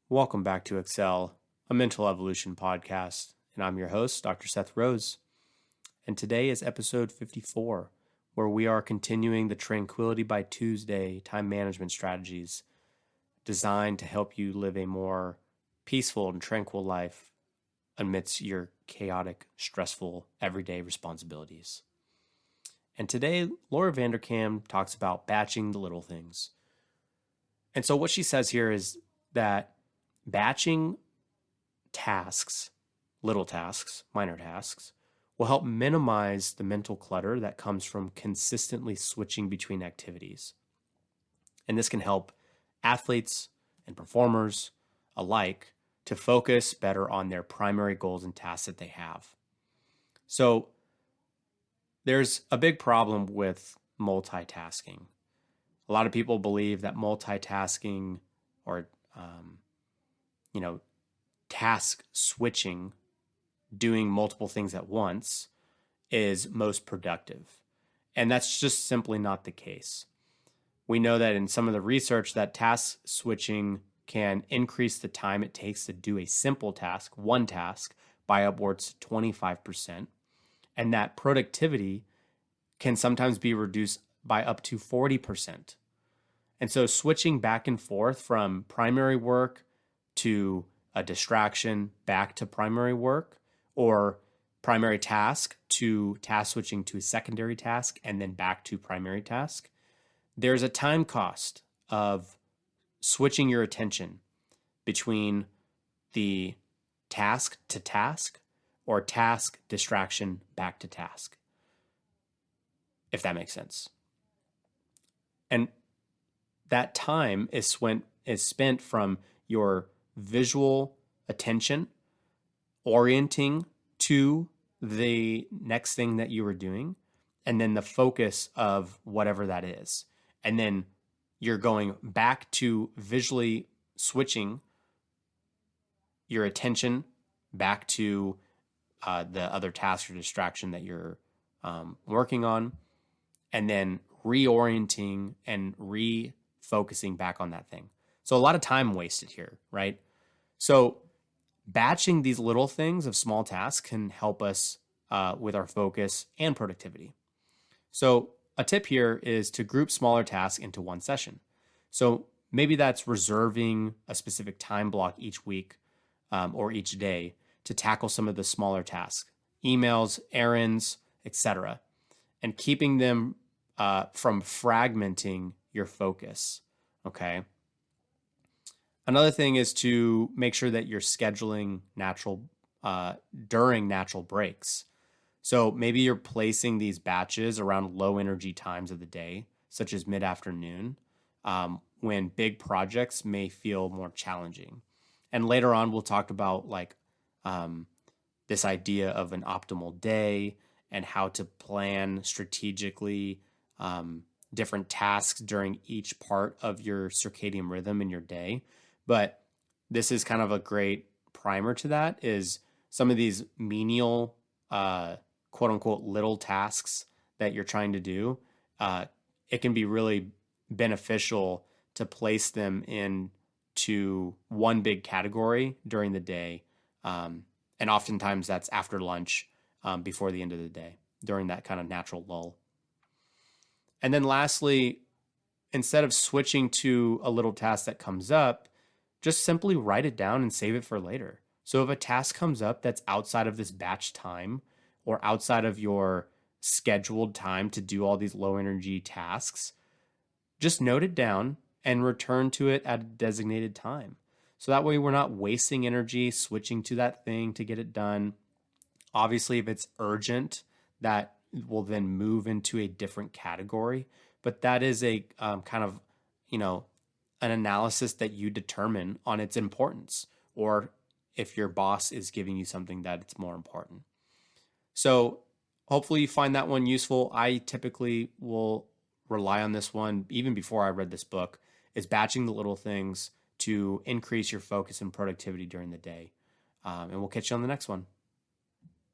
Welcome back to Excel, a mental evolution podcast, and I'm your host, Dr. Seth Rose. And today is episode 54, where we are continuing the Tranquility by Tuesday time management strategies designed to help you live a more peaceful and tranquil life amidst your chaotic, stressful, everyday responsibilities. And today, Laura Vanderkam talks about batching the little things. And so what she says here is that batching tasks, little tasks, minor tasks, will help minimize the mental clutter that comes from consistently switching between activities. And this can help athletes and performers alike to focus better on their primary goals and tasks that they have. So there's a big problem with multitasking. A lot of people believe that multitasking or task switching, doing multiple things at once, is most productive. And that's just simply not the case. We know that in some of the research that task switching can increase the time it takes to do a simple task, one task, by upwards to 25%. And that productivity can sometimes be reduced by up to 40%. And so switching back and forth from primary work to a distraction back to primary work, or primary task to task switching to a secondary task and then back to primary task, there's a time cost of switching your attention between the task to task or task distraction back to task, if that makes sense. And that time is spent from your visual attention orienting to the next thing that you are doing, and then the focus of whatever that is. And then you're going back to visually switching your attention back to the other task or distraction that you're working on, and then reorienting and refocusing back on that thing. So a lot of time wasted here, right? So batching these little things of small tasks can help us with our focus and productivity. So a tip here is to group smaller tasks into one session. So maybe that's reserving a specific time block each week or each day to tackle some of the smaller tasks, emails, errands, etc., and keeping them from fragmenting your focus, okay? Another thing is to make sure that you're scheduling during natural breaks. So maybe you're placing these batches around low energy times of the day, such as mid-afternoon, when big projects may feel more challenging. And later on, we'll talk about this idea of an optimal day and how to plan strategically different tasks during each part of your circadian rhythm in your day. But this is kind of a great primer to that, is some of these menial, quote unquote, little tasks that you're trying to do. It can be really beneficial to place them into one big category during the day. And oftentimes that's after lunch, before the end of the day, during that kind of natural lull. And then lastly, instead of switching to a little task that comes up, just simply write it down and save it for later. So if a task comes up that's outside of this batch time or outside of your scheduled time to do all these low energy tasks, just note it down and return to it at a designated time. So that way we're not wasting energy switching to that thing to get it done. Obviously, if it's urgent, that will then move into a different category. But that is a kind of, an analysis that you determine on its importance, or if your boss is giving you something that it's more important. So hopefully you find that one useful. I typically will rely on this one even before I read this book, is batching the little things to increase your focus and productivity during the day. And we'll catch you on the next one.